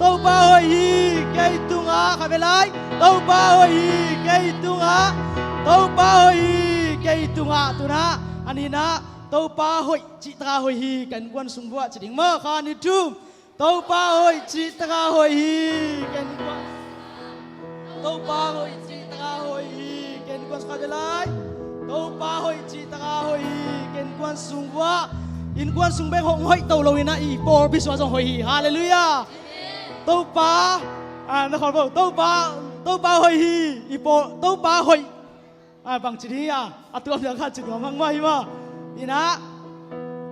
tàu ba hồi hi cây tung á khai bên lại tàu ba hồi hi cây tung á tàu ba hồi hi cây tung á tu na anh đi na tàu ba hồi chỉ ta hồi hi cảnh quan sung vua chỉ định mơ khan đi chung tàu ba hồi chỉ ta hồi hi cảnh quan tàu ba hồi chỉ ta hồi hi cảnh quan khai bên lại tàu ba hồi chỉ ta hồi hi cảnh quan sung vua in quan sung beng hong hoi tàu lâu ina i por biswa song hồi hi hallelujah tàu ba nó còn bảo tàu ba hồi hi i por tàu ba hồi bằng chỉ đi tôi không khác chỉ có mang mai mà đi na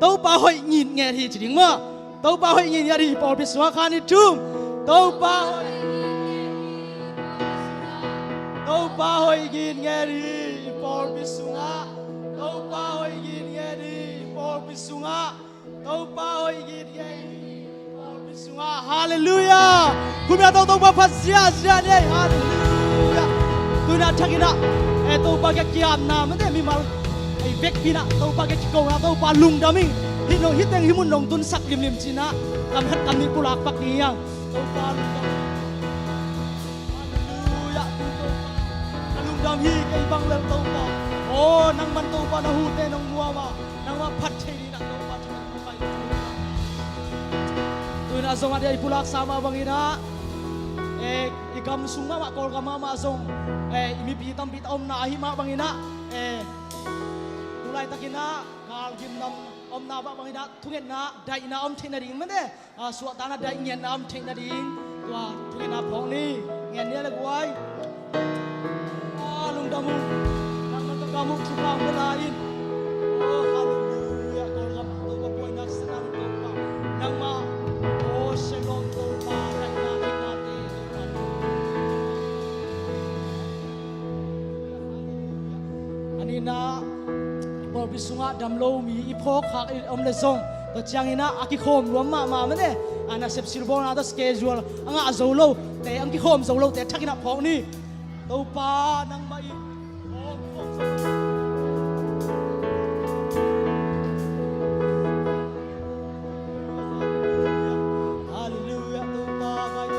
tàu ba hồi nhìn nghe thì chỉ đứng mà tàu ba hồi nhìn nghe thì por biswa khan đi chung tàu ba hồi nhìn nghe thì por biswa tàu ba hồi nhìn nghe thì por biswa tàu ba hồi nhìn nghe Sunga hallelujah kumya tau ba phasya sia ne hallelujah tuna thakina tau ba ke kiam na mate mi mal ai bek pina tau ba ke ko na tau ba lung dami hinong hiteng himun nong tun sak lim lim china kam hat kam ni pulak pak ni yang tau ba hallelujah lung dam hi kai bang le tau ba oh nang man tau ba na hu te nong mua ma nang ma phat thei ni na tau ba na zong ada ipulak sama bangina ikam sunga mak kol kama ma zong imi pitam pitam na hima bangina tulai takina kal gim nam om na ba bangina thungen na dai na om thina ding mande suwa ta na dai ngen na om thina ding tua thungen na phong ni ngen ne le guai lung damu nang man kamu thupang belain oh hallelujah kol kama to ba boy na senang to pa nang ma na por bisunga damlo mi ipok hak om le song to changina akikhom rom ma mane ana sep silbon ada schedule anga azolo te angki khom zolo te thakina phong ni to pa nang mai hallelujah to pa mai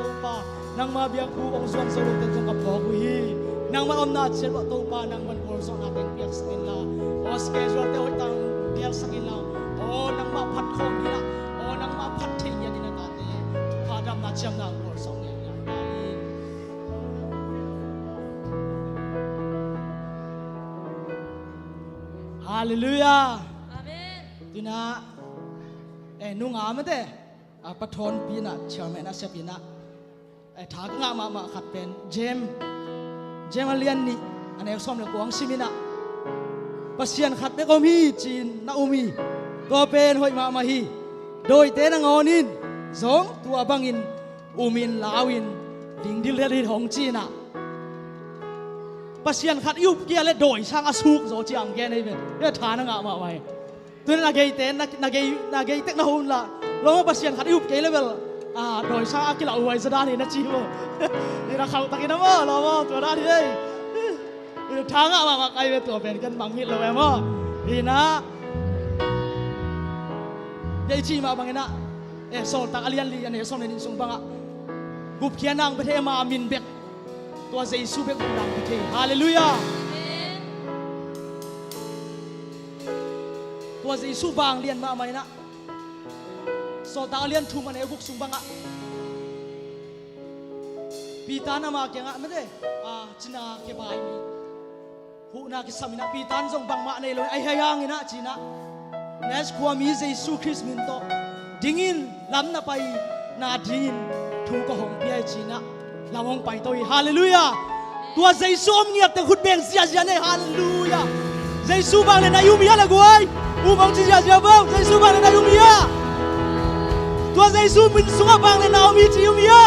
to pa nang ma biak bu ong suan zolo te jong ka phok hi nang ma om na chen ba to pa nang man por so na ten piak skin la o schedule te hoi tang piak skin la o nang ma phat khom ni la o nang ma phat thei ya ni na ta te pha dam na cham na por so ni ya ta in hallelujah amen tuna nu nga ma te pathon pi na chairman na se pi na thak nga ma khat pen Jemalian ni ane som le kuang simina pasian khat be kom hi chin na umi to pen hoi ma hi doi te na ngonin zong tua bangin umin lawin ding dil le hong china pasian khat yup kia le doi sang asuk zo chiang ge nei be tha na nga ma mai tun na gei te na gei tek na hun la lo pasian khat yup ke level doi sang akila uai sada ni na chi mo ni ra khau takin mo lo mo to da ni ei thang ma kai be to ben kan bang hit lo em mo ni na dei chi ma bangena sol tak alian li ane som ni sung banga gup khianang be the ma min bek to jesu bek dang be the hallelujah to jesu bang lian ma mai na so tak alian thu man e guk sung banga pitan ama ke nga mede china ke bai mi hu na ke samina pitan jong bang ma nei lo ai hayang ina china nes kwa mi jesu christ min to dingin lam na pai na dingin thu ko hong pi ai china lamong pai to hallelujah tua jesu om ngiak te khut beng sia sia nei hallelujah jesu bang le na yumi ala guai u bang chi sia sia bang jesu bang le na yumi ya tua jesu min sunga bang le na mi chi yumi ya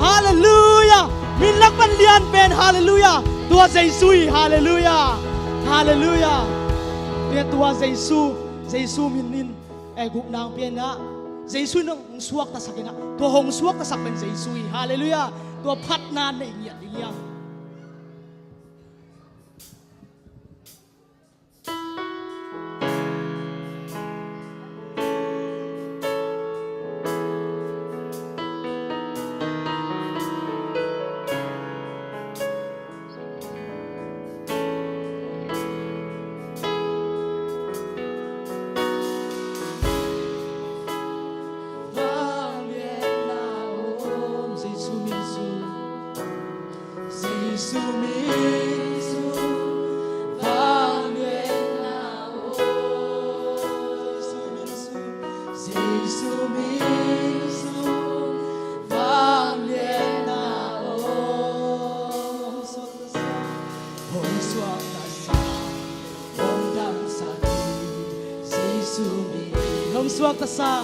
hallelujah min lak ban lian pen hallelujah tua jesu hallelujah hallelujah ne tua jesu min nin gup nang pen na jesu nong suak ta sakina tua hong suak ta sak pen jesu hallelujah tua phat na nei ngiat ding 稣民族方圆那我，耶稣民族方圆那我，红双那沙，红当沙地，耶稣民，红双那沙。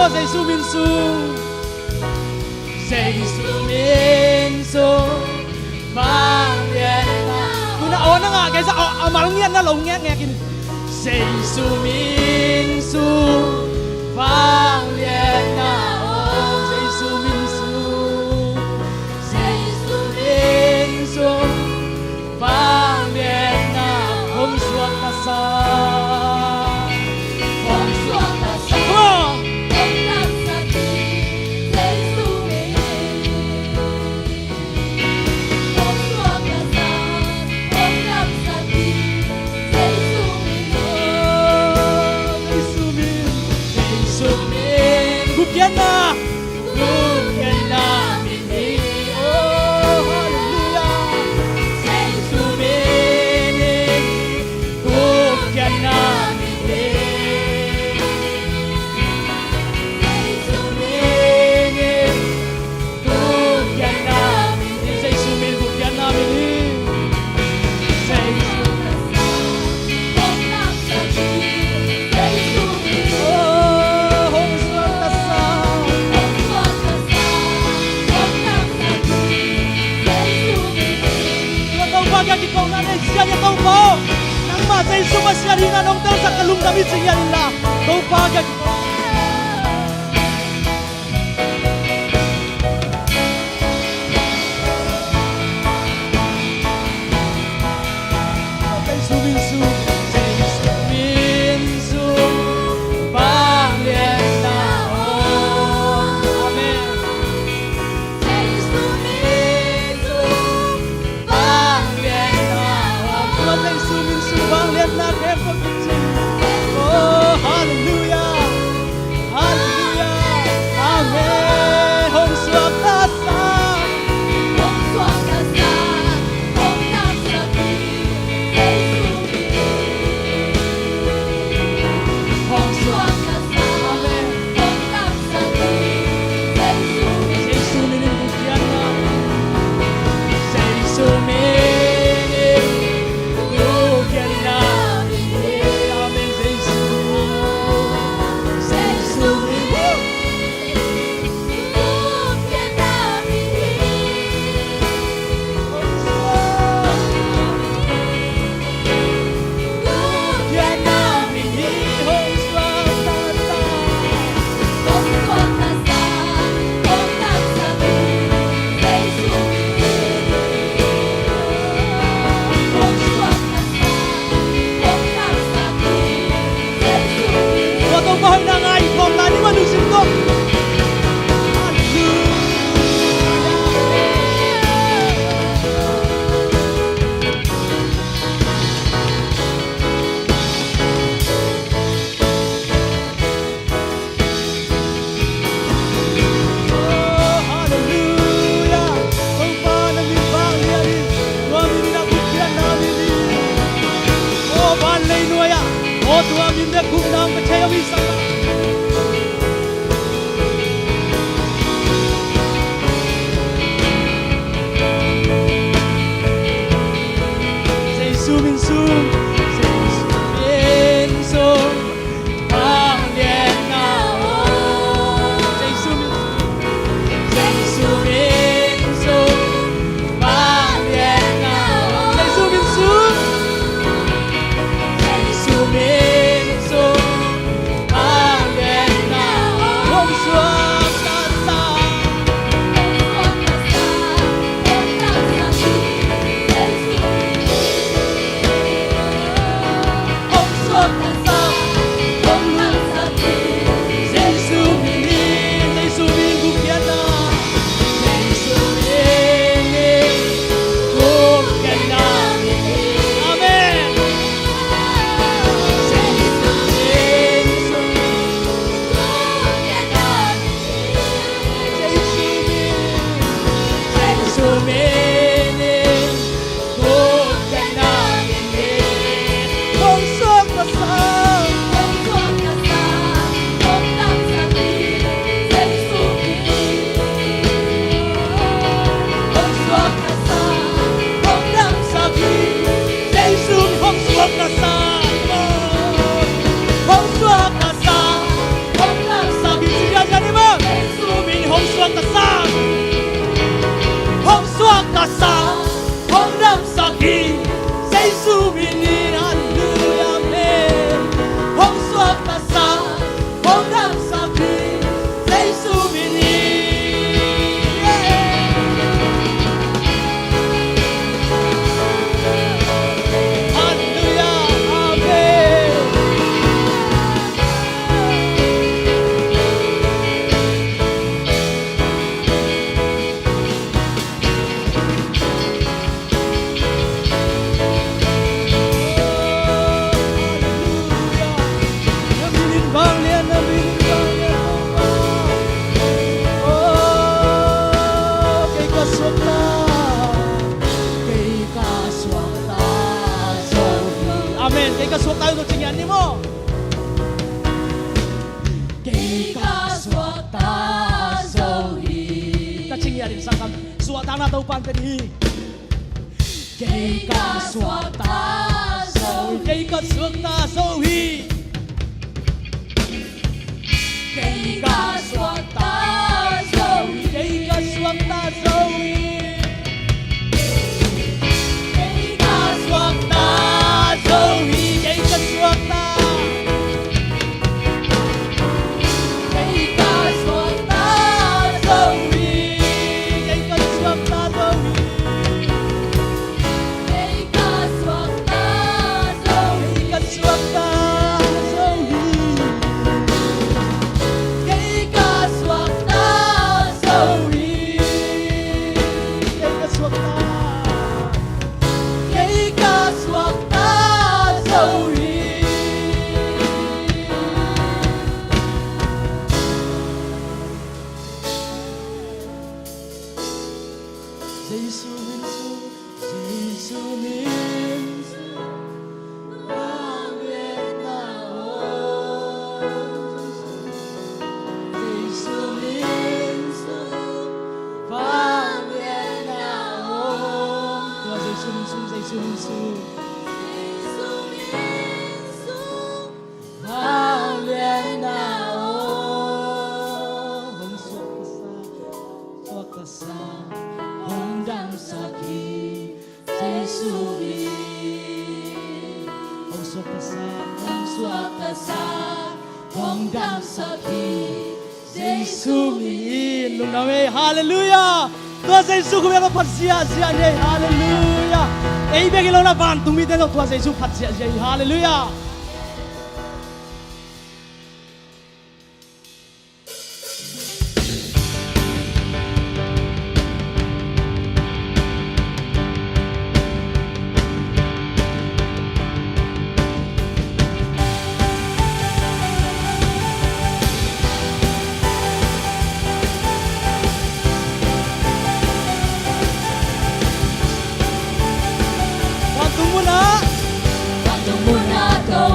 耶稣民族，耶稣民族，方圆那。Kuna ona nga kaysa amalungyan na lungyan nga kin. 耶稣民族，方圆那耶稣民族，耶稣民族，方圆那红双那沙。Suma sekali na nong tel sa kalung kami singalila. Kau paga kita. Oh, hallelujah. เป็นสังคมสวดทางหน้าเต้าปานเป็นฮีเกย์กาสวดตาโซเกย์กาสวดตาโซฮีเกย์กาสวดตาโซฮีเกย์กาสวดตาโซฮีเกย์กาสวดตาโซฮีเกย์กาสวดตาHallelujah. Tuhan Yesus kami akan persia-sia ni. Hallelujah. Bagi lo nak bantu mi tengok Tuhan Yesus persia-sia. Hallelujah. Bantu muna.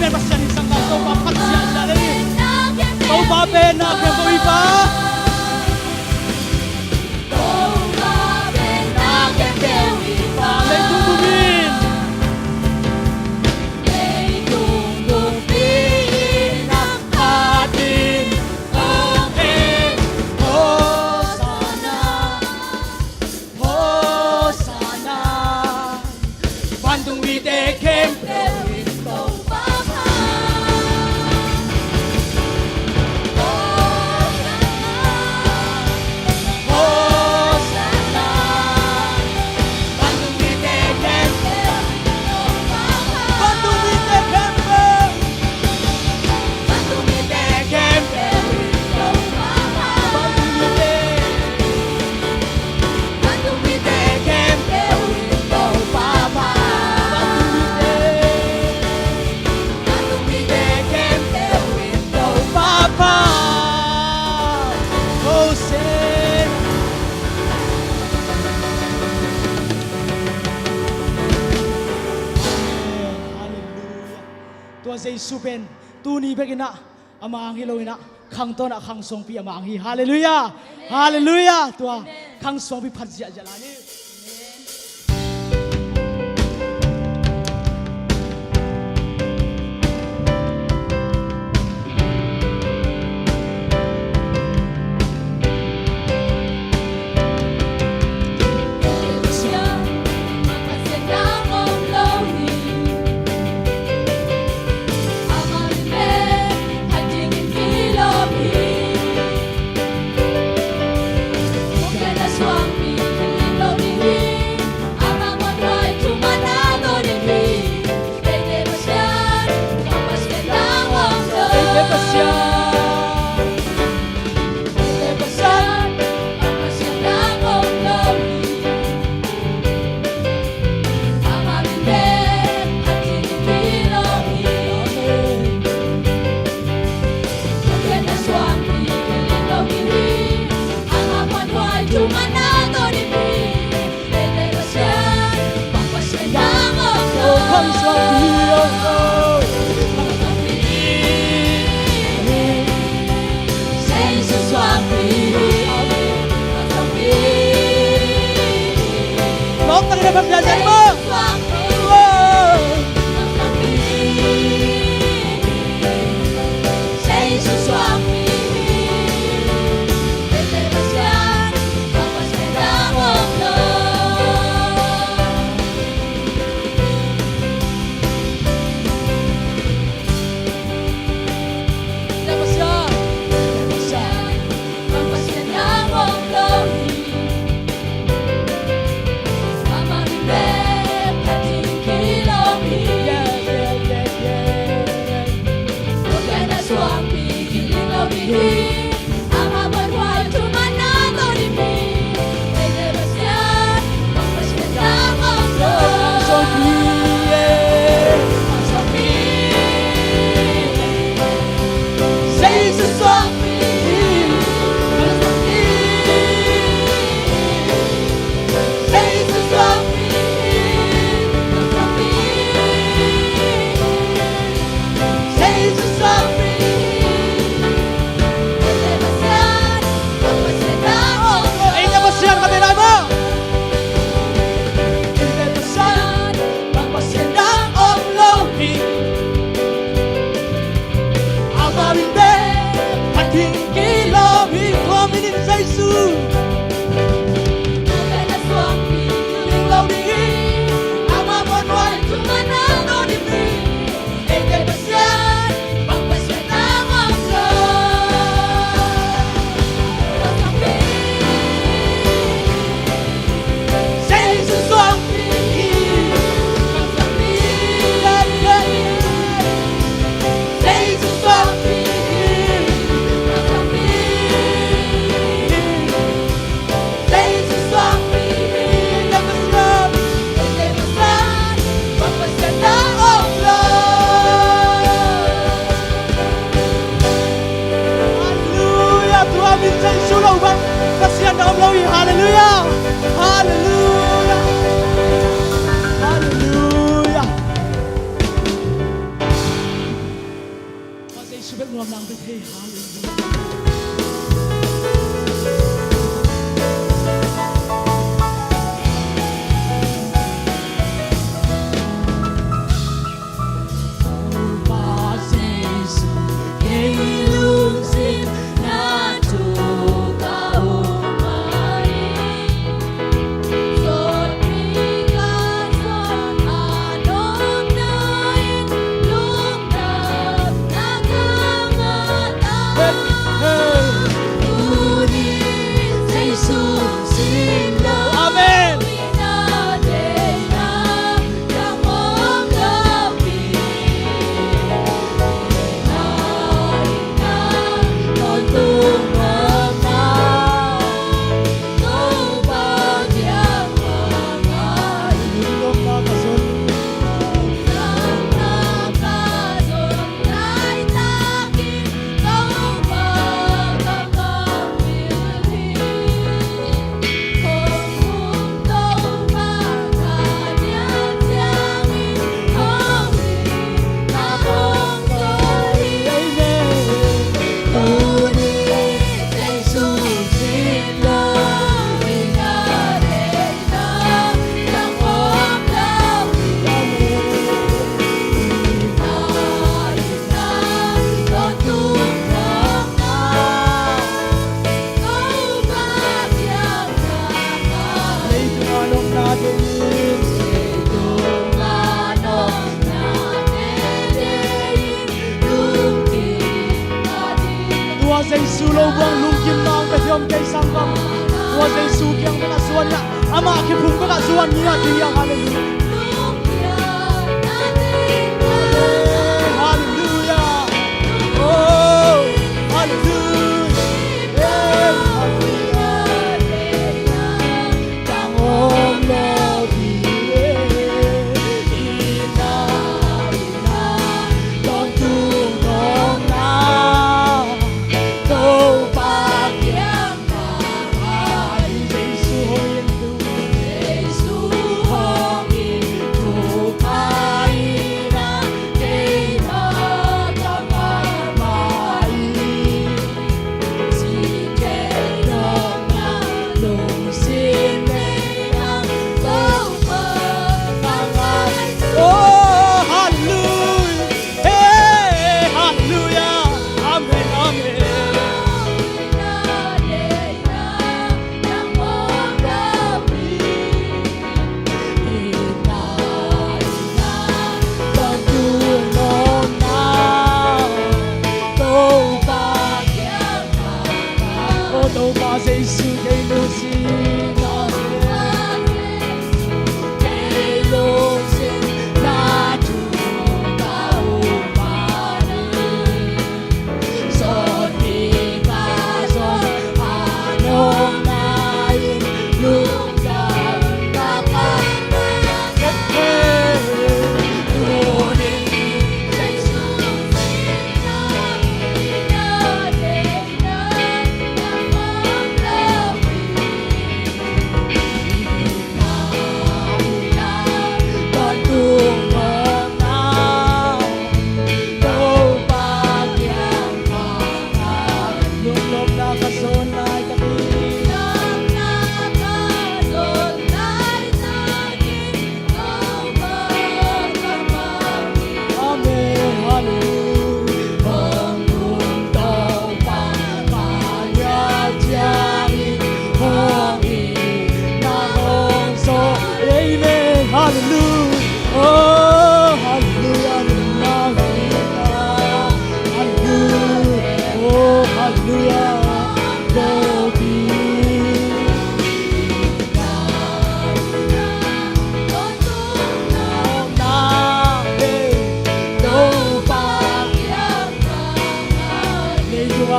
pen pasyan isang ka to pa patya dali to pa pen na pen ko iba Lay tungguin ang ating angkin Hosanna Bandung Widekem Say supen tuni begina amang hiloina khang ton khang songpi amang hi hallelujah hallelujah tua khang songpi phatja jalani Suami, lo buang lung kim nong pe thiom ke sang kam tua Giêsu kyang ka suan ya ama ke phum ka suan ni ya ti ya hallelujah hallelujah oh hallelujah tang om lo bi ina don tu nong na to ba kyang ka hai Giêsu hoi tu Giêsu hoi tu pai na ke na ta mai si ke nong na lung sin nei hang to ba ai oh hallelujah hey hallelujah amen amen đâu ba Giêsu cây lô xin cây lô xin na tu bao ba đi son đi ca son anong nai lung gan ta ca đất thế tu đi Giêsu xin na để na Hallelujah, oh hallelujah, hallelujah, oh hallelujah, glory.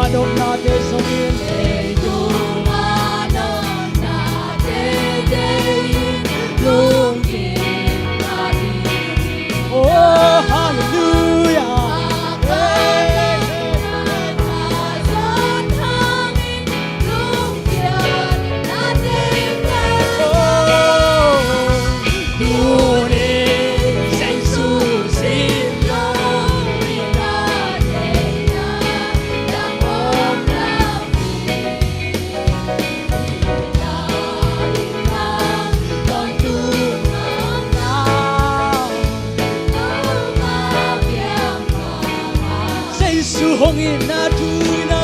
Adong na te somin adong na te lung oh hallelujah hongin na tuna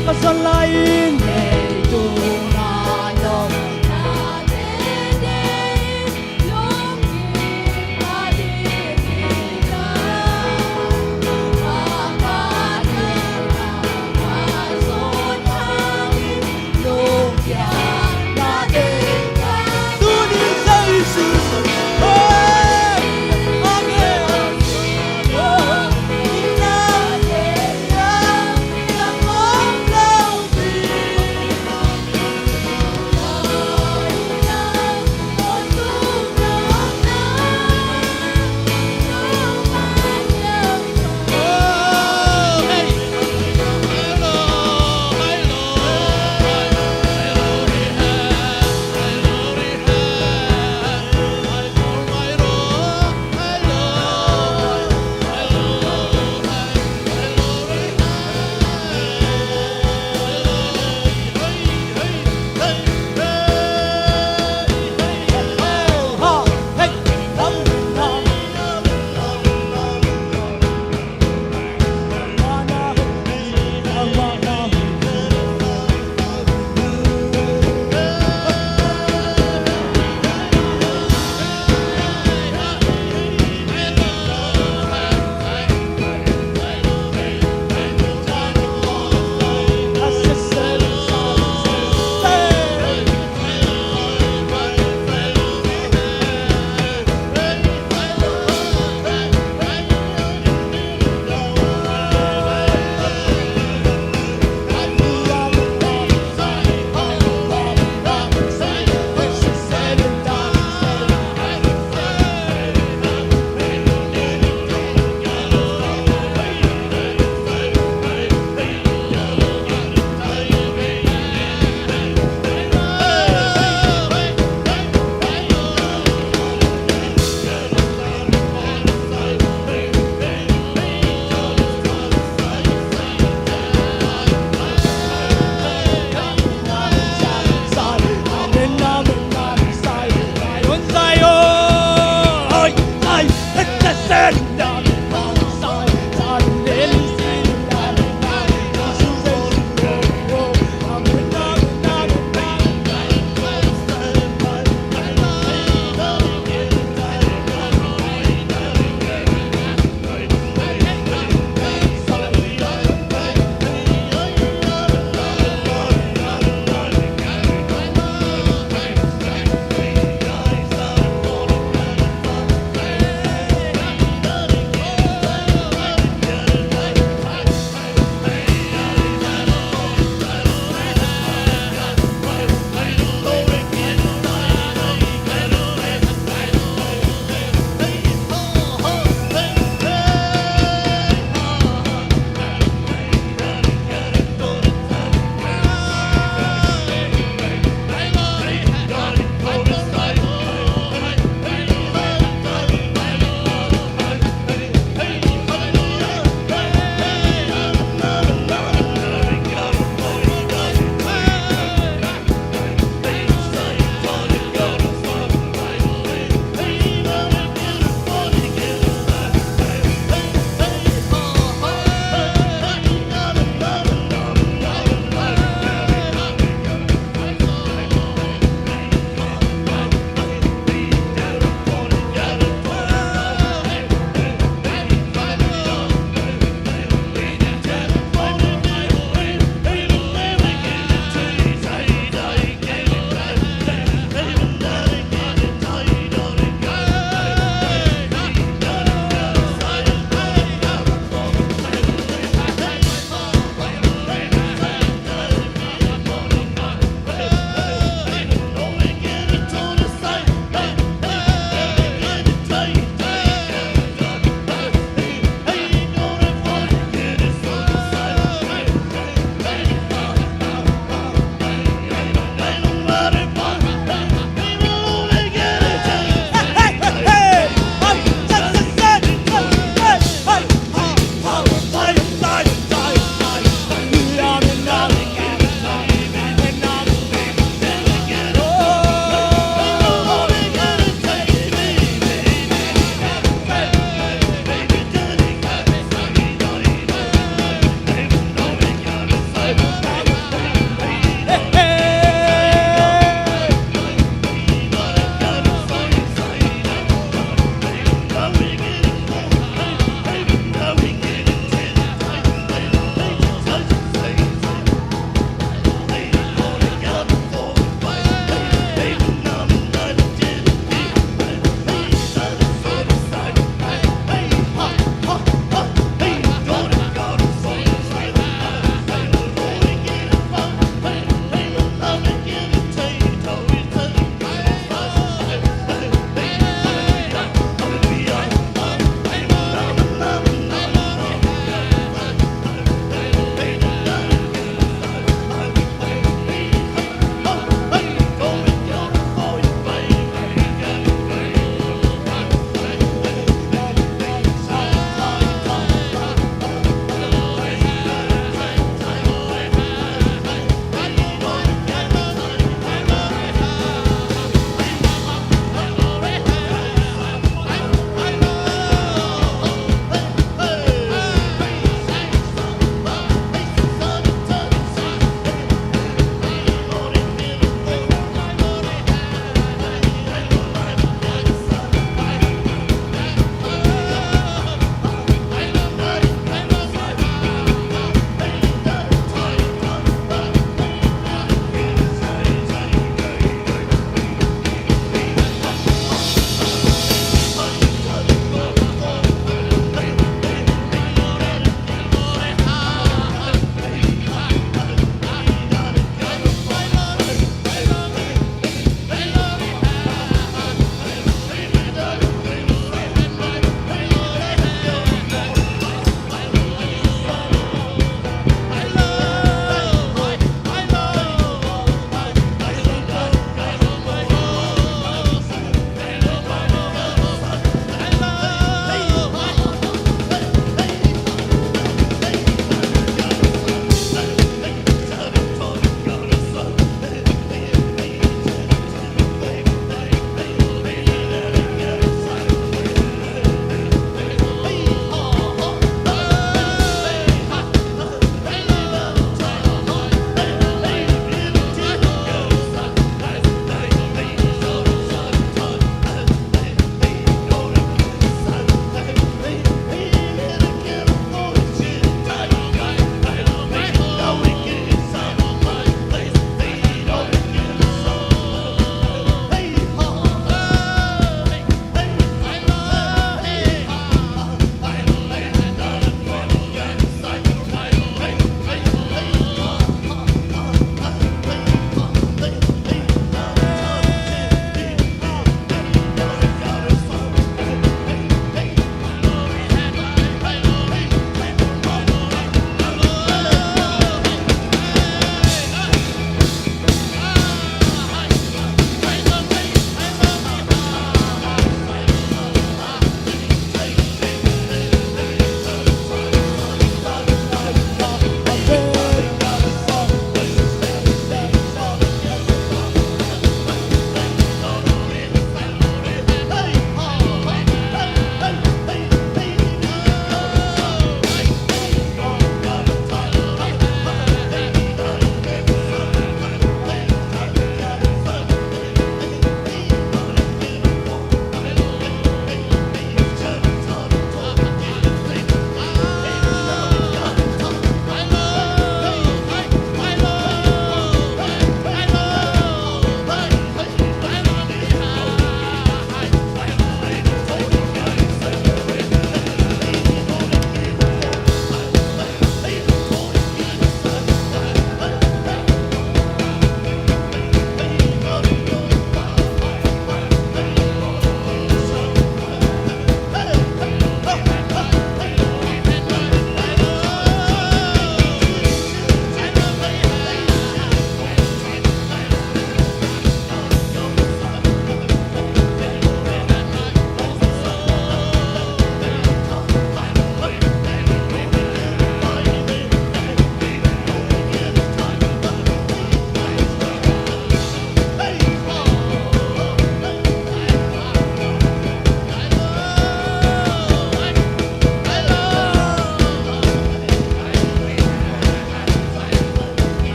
kasalain ito na nong nadedein lungkit paligida makanin kasunhangin lungkit natin tunin sa Jesus oh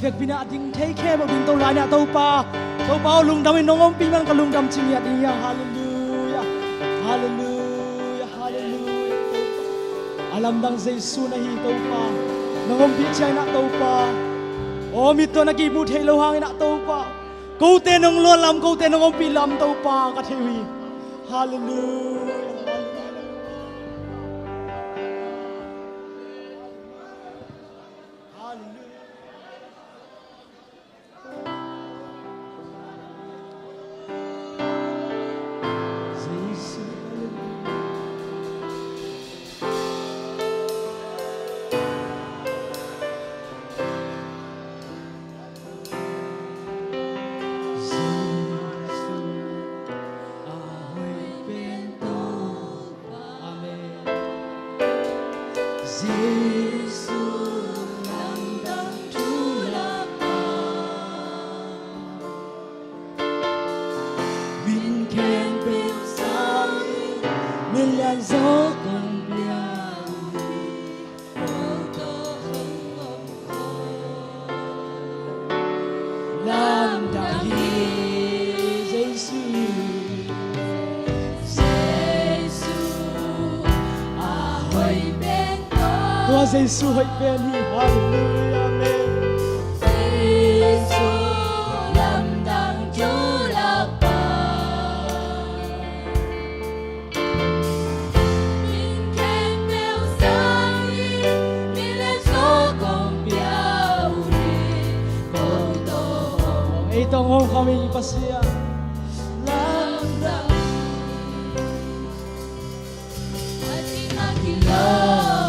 vek bina ding thei khe ba ding to lai na to pa lung dam in nongom pi man ka lung dam ching ya ding ya hallelujah hallelujah hallelujah alam dang Jesu na hi to pa nongom pi chai na to pa o mi to na ki bu thei lo hang na to pa ko te nong lo lam ko te nongom pi lam to pa ka thei wi hallelujah Giêsu hỡi bên hi hallelujah amen Giêsu lâm đặng Chúa lạc bài mình khen bèo sáng mình lên số con biao đi con tổ itong hong kami ipasya lâm đặng ating nakilala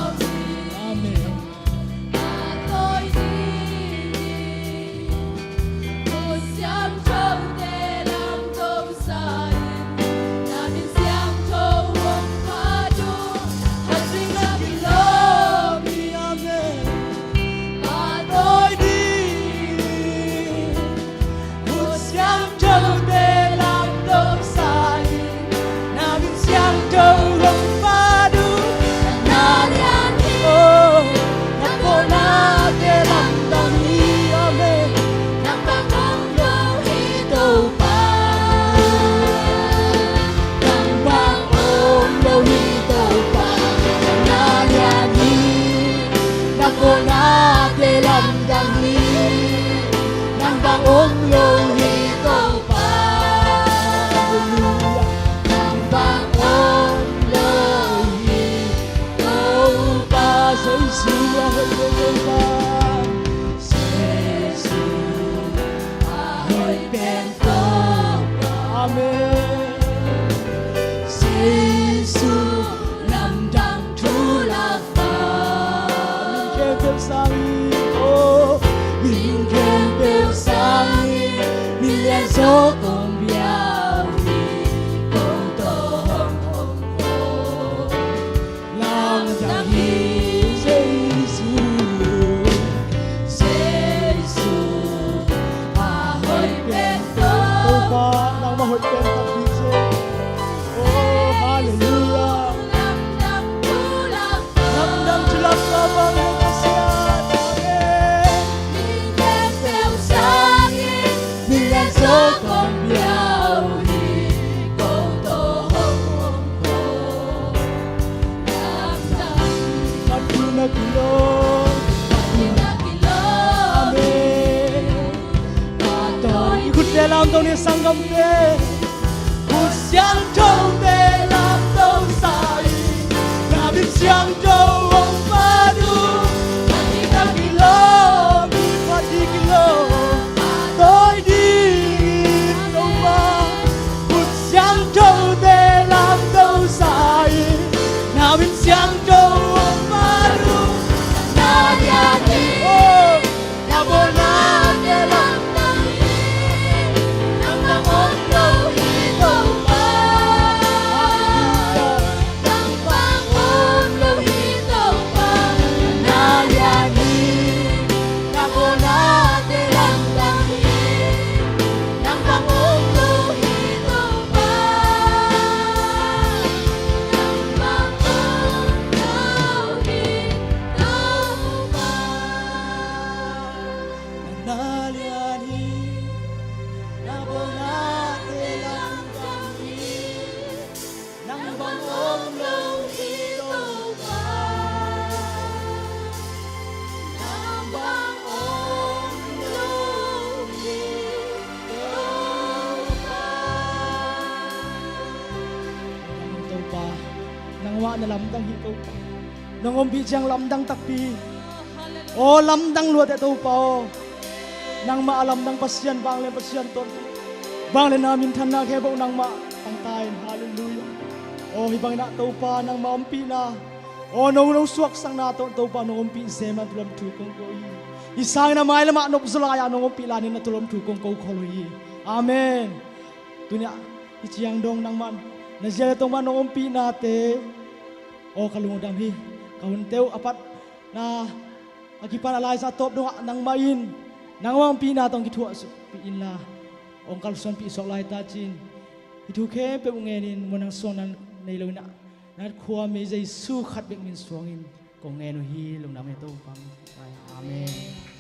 số con biao đi con tổ hồng hồng hồng lòng đặng hi Giêsu Giêsu à hơi bên tôi nang ma hoi pen tak bi se oh hallelujah lâm đặng Chúa lạc ka bang sia mình khen bèo sáng mình lên số con biao đi con tổ hồng hồng hồng lâm đặng Matuna kilo amen aton ikut dalam tong ni sanggam te kusyang tong te lam tong sai nabim siang tong ong padu Matuna kilo mi pati kilo tôi đi đâu mà kusyang tong te lam tong sai nabim siang tong ong padu ma na lamdang hi to nangom bi jang lamdang takpi o lamdang luat to pa o nang ma lamdang pasyan bang le pasyan ton bang le namin than na khe bo nang ma tang tai hallelujah o hi bang na to pa nang ma ampi na o nong suak sang na to pa nong ampi zema tulam tu kong ko isang na mai lama nop zulaya nong ampi la ni na tulam tu kong ko kholoi amen tunya ichiang dong nang man na jele tong man nong ampi na te o kalungdam hi kaun teu apat na akipan alai sa top dong nang main nang wang pi na tong kithua su pi in la ong kalson pi sok lai ta chin itu khe pe ngenin monang sonan nei lo na nat khua me jai su khat bek min suangin ko nge no hi lungnam he to pam amen